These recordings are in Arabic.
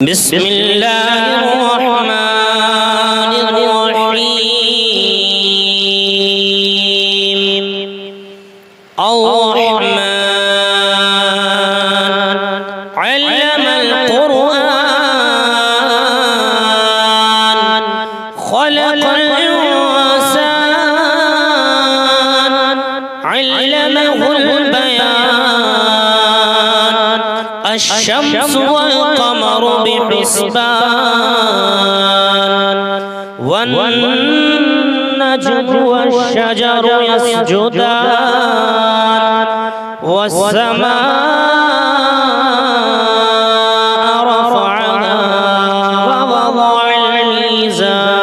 بسم الله الرحمن الرحيم الرحمن علم القرآن خلق الإنسان علمه البيان الشمس والقمر بحسبان والنجم والشجر يسجدان والسماء رفعها ووضع الميزان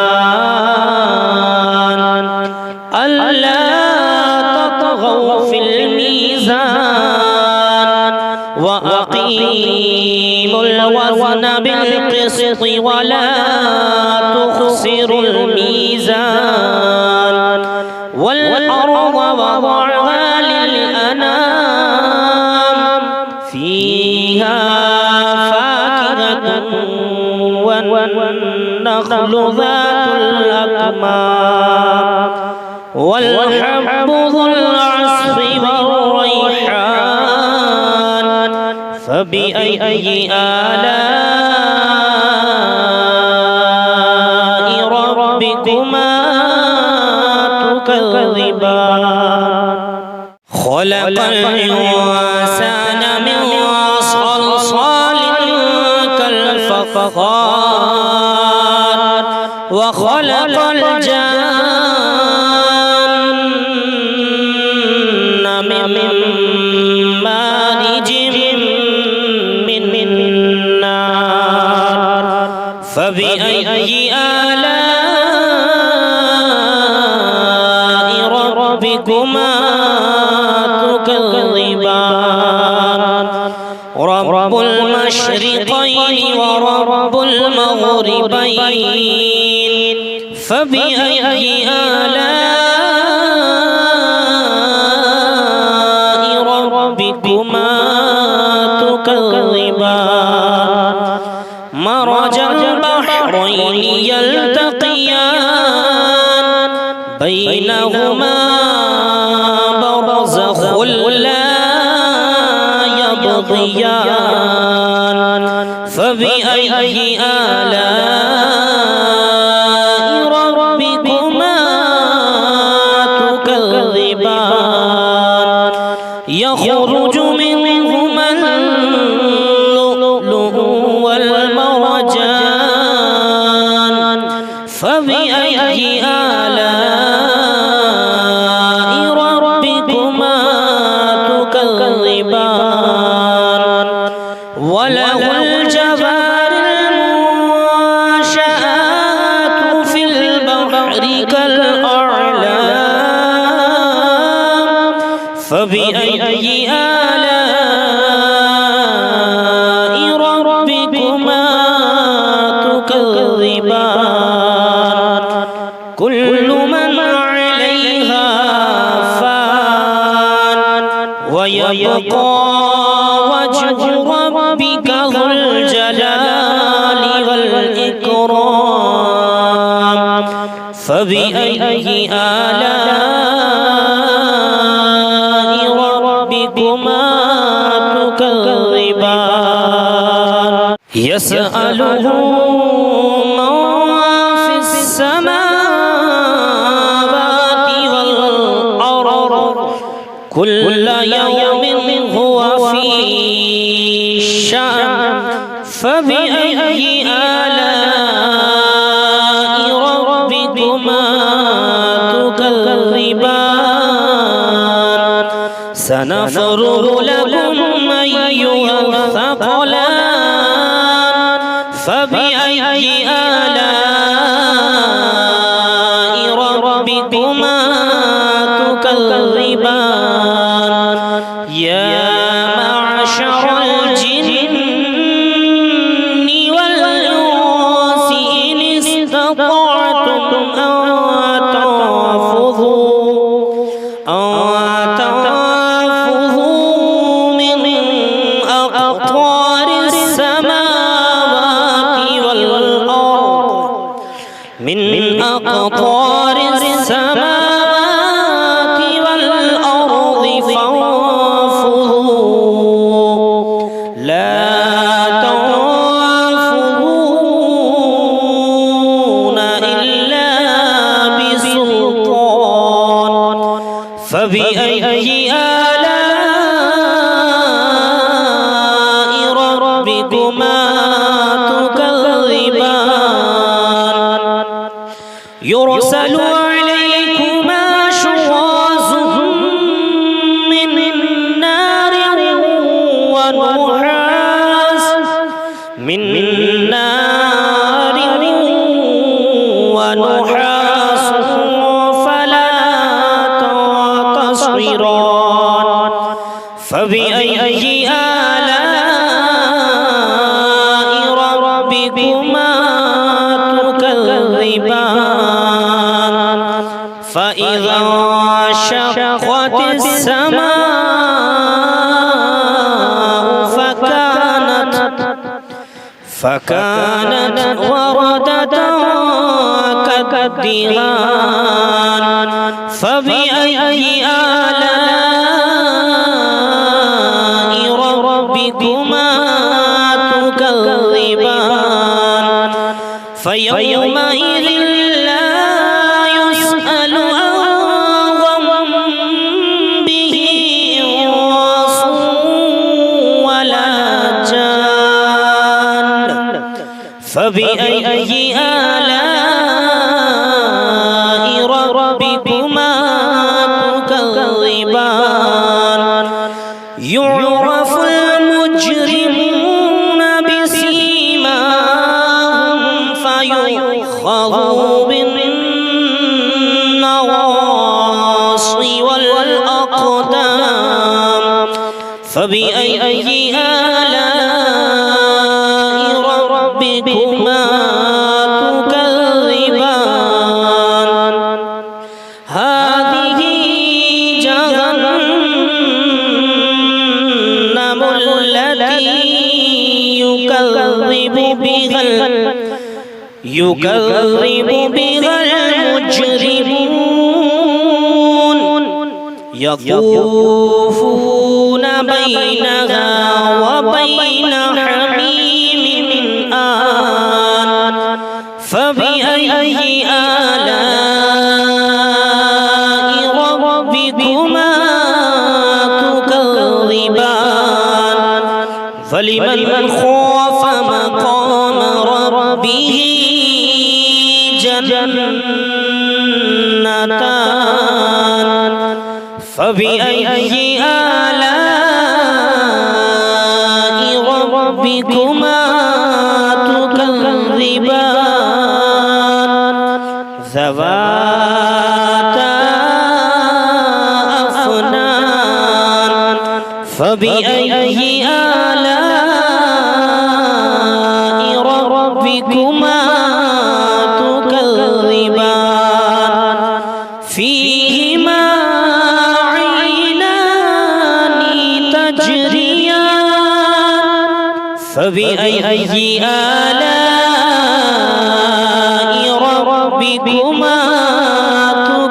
ألا تطغوا في الميزان وأقيموا الوزن بالقسط ولا تخسروا الميزان والأرض وضعها للأنام فيها فاكهة والنخل ذات الأكمام والحب ذو العصف والريحان فبأي آلاء ربكما تكذبان خلق الإنسان من صلصال كالفخار وخلق الجن من مارج من نار فبأي آلاء ربكما تكذبان رب المشرقين ورب المغربين فبأي آلاء ربكما تكذبان مرج البحرين يلتقيان بينهما برزخ لا يبغيان فبأي آلاء ربكما تكذبان يخرج منهما اللؤلؤ والمرجان فبأي آلاء ربكما تكذبان وله الجوار المنشآت في البحر كالأعلام فبأي آلاء ربكما تكذبان كل من عليها فان ويبقى وجه ربك ذو الجلال والإكرام فبأي آلاء ربكما تكذبان يسأله من في السماوات والأرض كل يوم هو في شأن فبأي آلاء ربكما تكذبان سنفرغ لكم أيها الثقلان فبأي آلاء ربكما تكذبان يا معشر الجن والإنس إن استطعتم أن تنفذوا من أقطار السماوات أقطار السماوات والأرض فانفذوا لا تنفذون إلا بسلطان فبأي آلاء ربكما تكذبان يرسل عليكما شواظ من نار ونحاس فلا تنتصران فبأي آلاء ربكما تكذبان فإذا انشقت السماء فكانت وردة كالدهان فبأي آلاء ربكما تكذبان فيومئذ لا يسأل عن ذنبه إنس ولا جان فبأي آلاء ربكما تكذبان يعرف المجرمون بسيماهم فيؤخذ بالنواصي والأقدام فبأي آلاء ربكما تكذبان هذه جهنم التي يكذب بها المجرمون يطوفون بينها وبين حميم آن فبأي آلاء ربكما تكذبان فلمن خاف مقام ربه جنتان فبأي آلاء ربكما تكذبان ذواتا أفنان فبأي آلاء ربكما تكذبان فيهما عينان تجريان فبأي آلاء ربكما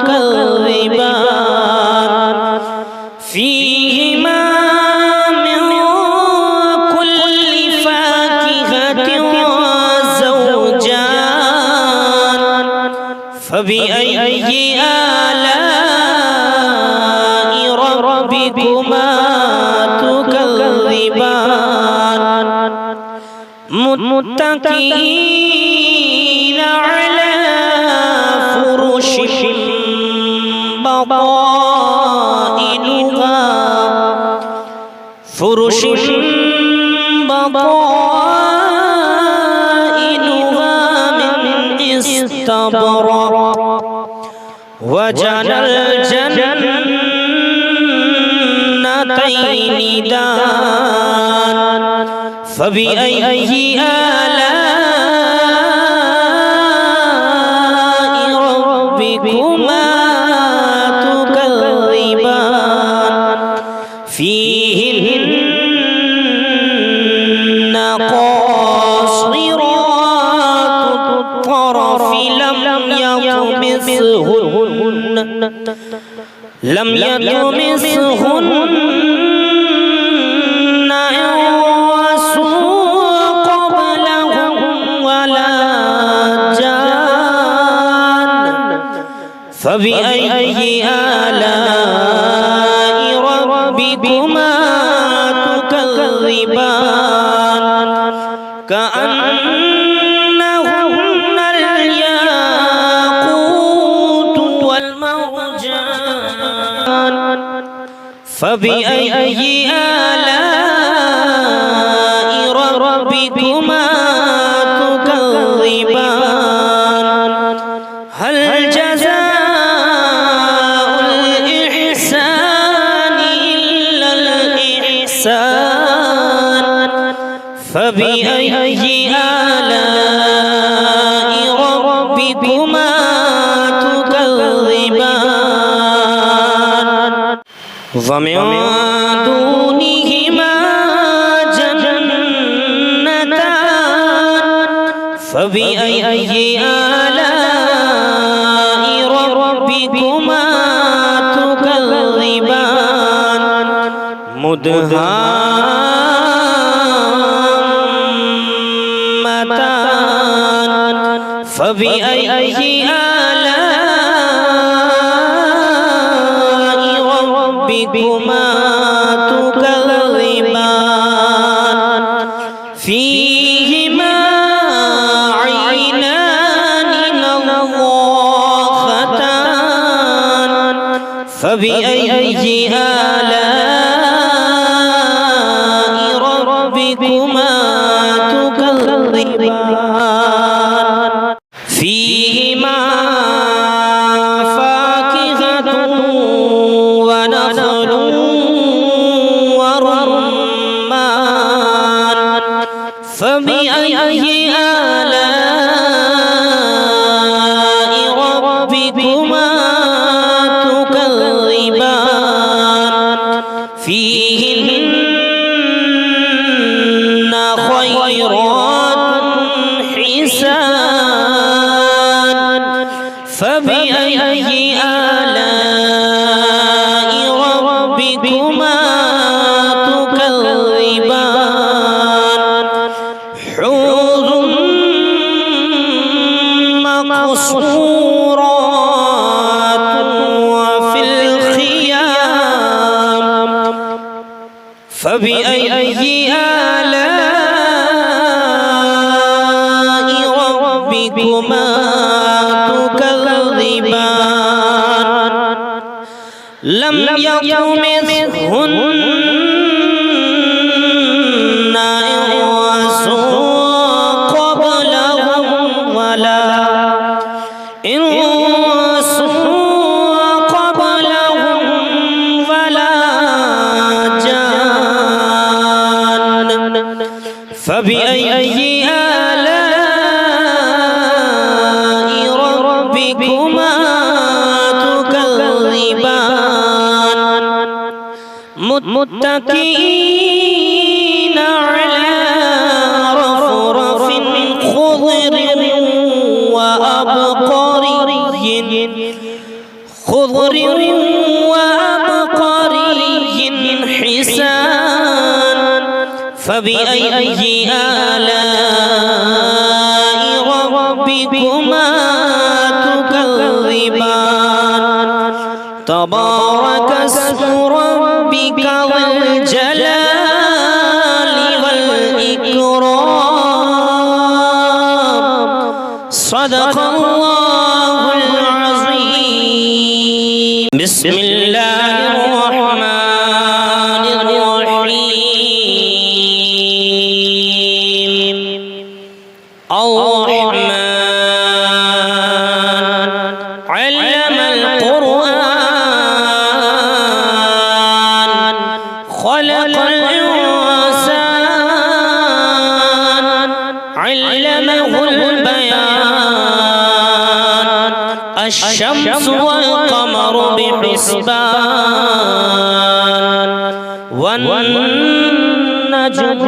تكذبان فيهما من كل فاكهة زوجان فبأي آلاء ربكما تكذبان متكئين على فرش بطائنها من استبرق وجنى الجنتين دان فبأي آلاء ربكما تكذبان فيهن قاصرات الطرف لم يطمثهن يطمسهن لم يطمسهن إنس قبلهم ولا جان فبأي آلاء ربكما تكذبان كأنهن الياقوت والمرجان فبأي آلاء ربكما تكذبان هل جزاء الإحسان إلا الإحسان فبأي آلاء ربكما تكذبان ومن دونهما جنتان فبأي آلاء ربكما تكذبان مدهامتان فبأي آلاء ربكما تكذبان فيهما عينان نضاختان فبأي آلاء ربكما تكذبان فيهما فاكهة ونخل ورمان فبأي آلاء ربكما تكذبان فيهن خيرات حسان فبأي آلاء ربكما تكذبان حور مقصورات وفي الخيام فبأي آلاء ربكما تكذبان لم يطمثهن إنس قبلهم ولا جان فبأي آلاء ربكما تكذبان متكئين على رفرف خضر وأبقري حسان فبأي آلاء ربكما تكذبان تبارك اسم ربك ذو الجلال والإكرام صدق الله العظيم بسم الله الرحمن الرحيم الرحمن علم القرآن خلق الإنسان علمه البيان الشمس والقمر بحسبان والنجم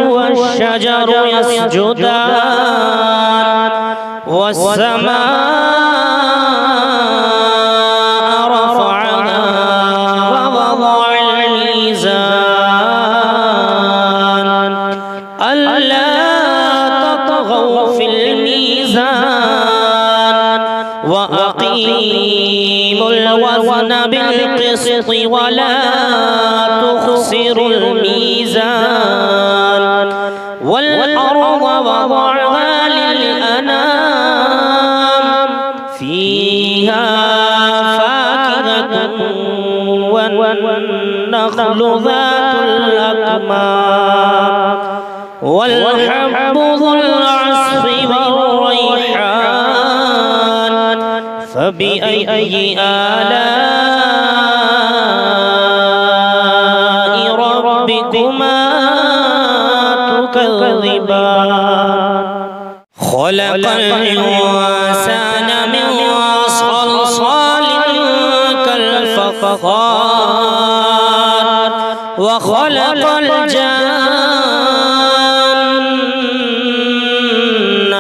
والشجر يسجدان والسماء وأقيموا الوزن بالقسط ولا تخسروا الميزان والأرض وضعها للأنام فيها فاكهة والنخل ذات الأكمام والحب ذو العصف والريحان فبأي آلاء ربكما تكذبان خلق الإنسان من صلصال كالفخار وخلق الجن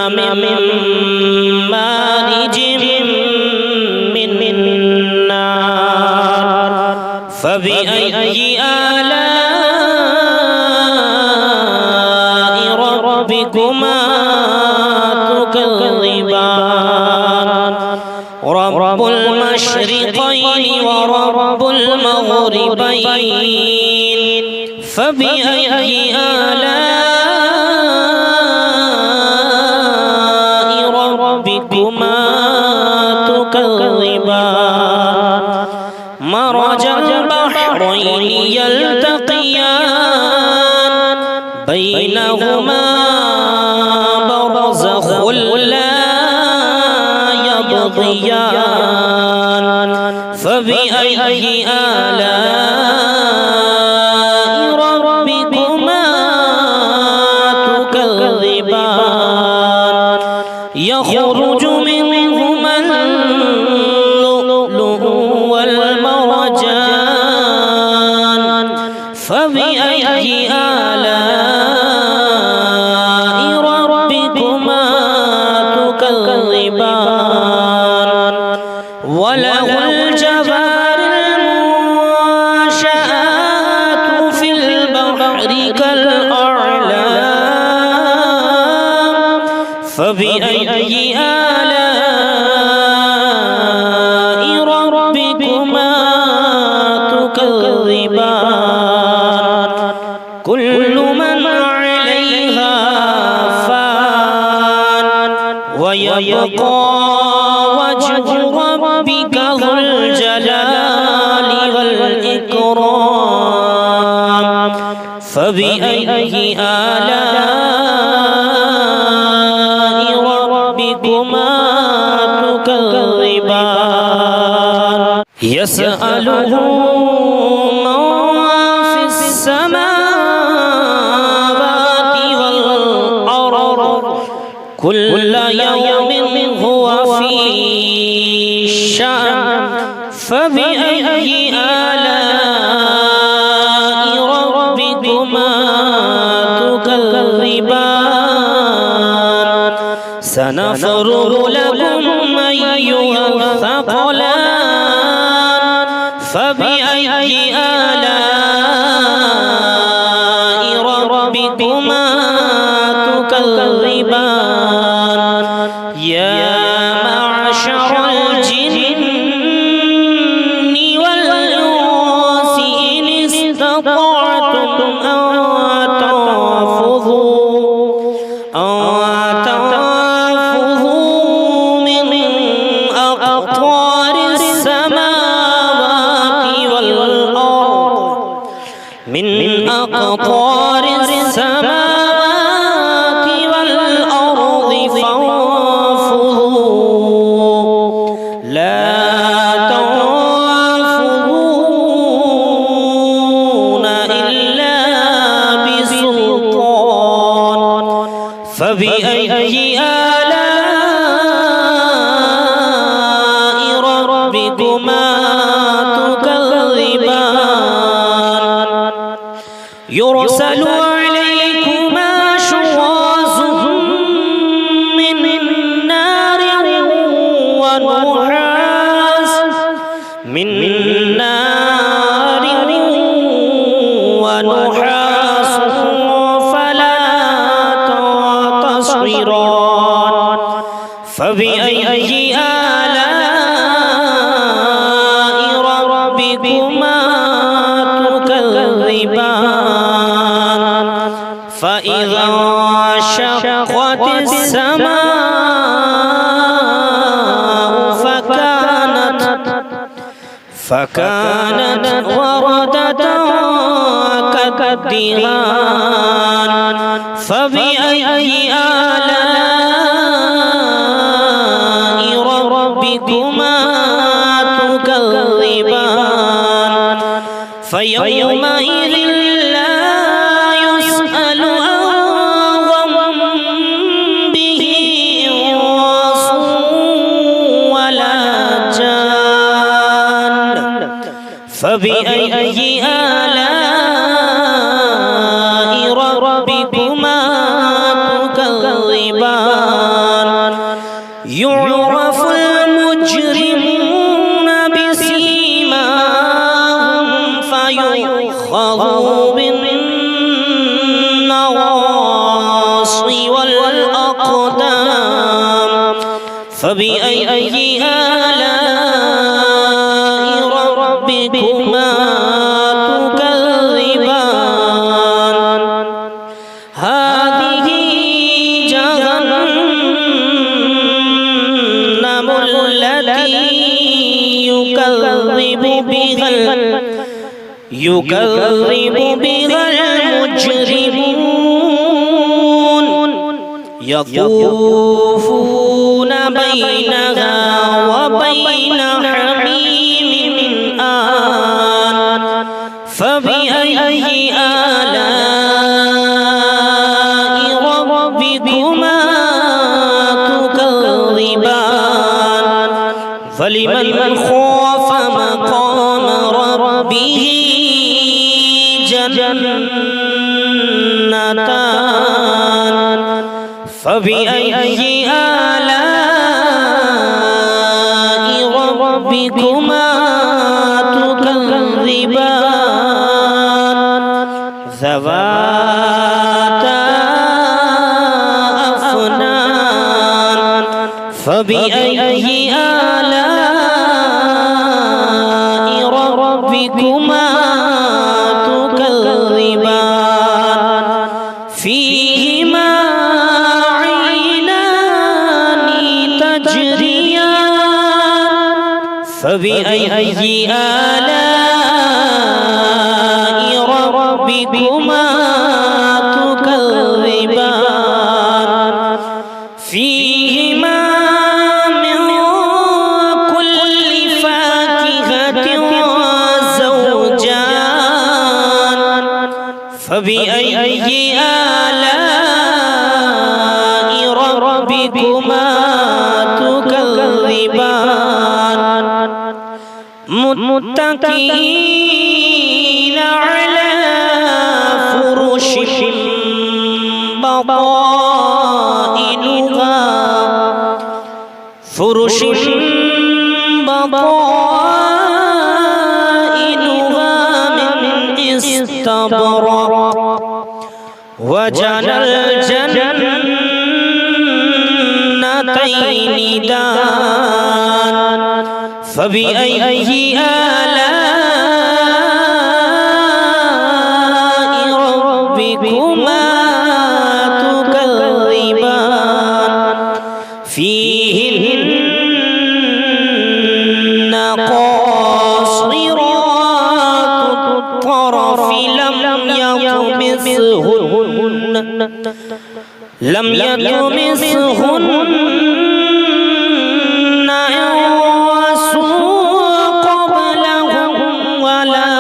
من مارج من نار فبأي آلاء ربكما تكذبان رب المشرقين ورب المغربين فبأي آلاء ربكما تكذبان مرج البحرين يلتقيان بينهما برزخ لا يبغيان فبأي آلاء ربكما تكذبان يخرج منهما اللؤلؤ والمرجان فبأي آلاء ربكما تكذبان وله الجوار المنشآت في البحر كالأعلام فبأي آلاء ربكما تكذبان كل من عليها فان ويبقى وجه ربك ذو الجلال والإكرام فبأي آلاء ربكما تكذبان يسأله من في السماوات والأرض كل يوم هو في شأن فبأي آلاء ربكما تكذبان سنفرغ لكم أيها الثقلان فبأي آلاء ربكما تكذبان يا معشر الجن والإنس إن استطعتم أن تنفذوا من أقطار السماوات والأرض من أقطار السماوات والأرض فانفذوا لا تنفذون إلا بسلطان فبأي آلاء ربكما تكذبان يرسل عليكما شواظ من نار ونحاس فلا تصبران فبأي آلاء الماء فكانت وردة كالدهان فبأي آلاء ربكما تكذبان فيومئذ لا يسأل عن ذنبه إنس ولا جان فبأي آلاء ربكما تكذبان يعرف المجرمون بسيماهم فيؤخذ بالنواصي والأقدام فبأي آلاء ربكما تكذبان هذه جهنم التي يكذب بها المجرمون يطوفون بينها وبين حميم آن فبأي آلاء ربكما تكذبان فلمن خاف مقام ربه جنتان فبأي آلاء ربكما تكذبان ذواتا أفنان فبأي آلاء ربكما تكذبان فيهما عينان تجريان فبأي آلاء ربكما تكذبان فيهما من كل فاكهة زوجان فبأي آلاء ربكما تكذبان متكئين على فرش بطائنها من استبرق وجنى الجنتين دان فبأي آلاء ربكما تكذبان فيهن قاصرات الطرف لم يطمثهن إنس قبلهم ولا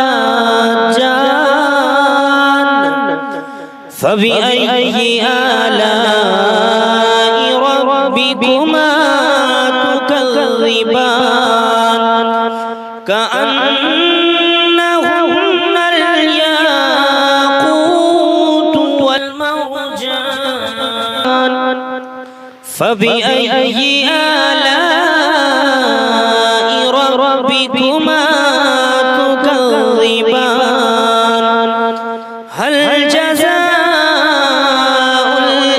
جان فبأي آلاء ربكما تكذبان كأنهن الياقوت والمرجان فبأي آلاء ربكما تكذبان هل جزاء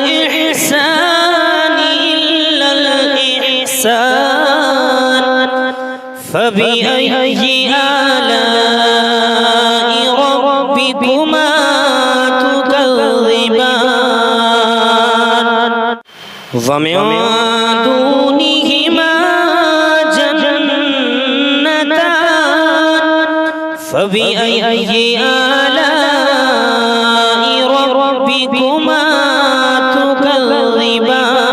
الإحسان إلا الإحسان فبأي آلاء ربكما تكذبان ومن دونهما جنتان فبأي آلاء ربكما تكذبان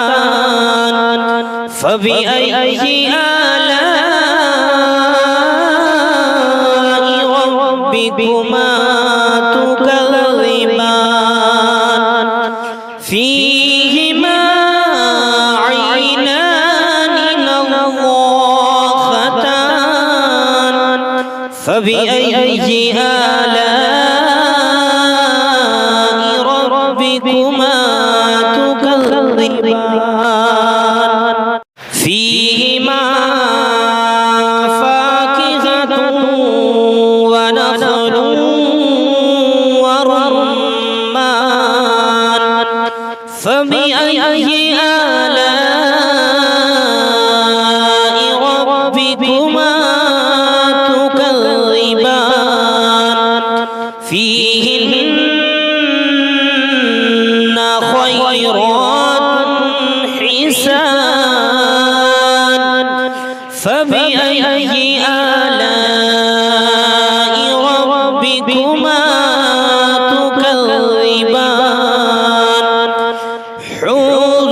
مدهامتان فبأي آلاء ربكما تكذبان فيهما عينان نضاختان فبأي آلاء ربكما تكذبان فيهما فاكهة ونخل ورمان فبأي آلاء ربكما تكذبان فيهن خيرات حسان فبأي آلاء ربكما تكذبان حور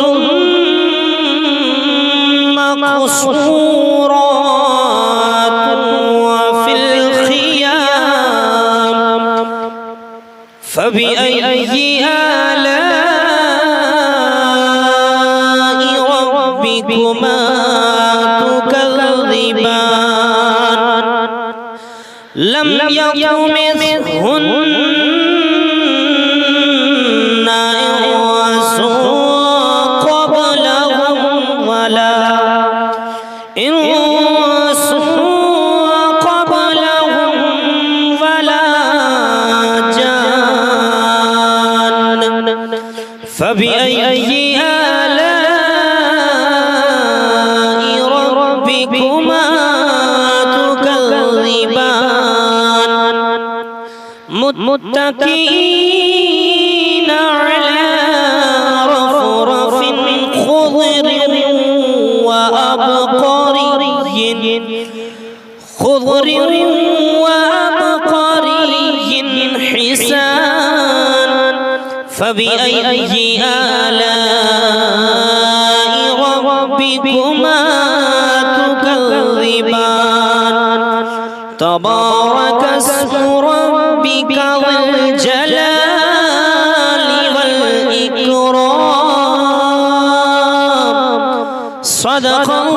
مقصورات وفي الخيام فبأي آلاء ربكما تكذبان لم يطمثهن إنس قبلهم ولا جان فبأي آلاء ربكما تكذبان متكئين على رفرف خضر وأبقري حسان فبأي آلاء ربكما تكذبان تبارك اسم ربك ذي الجلال والإكرام صدق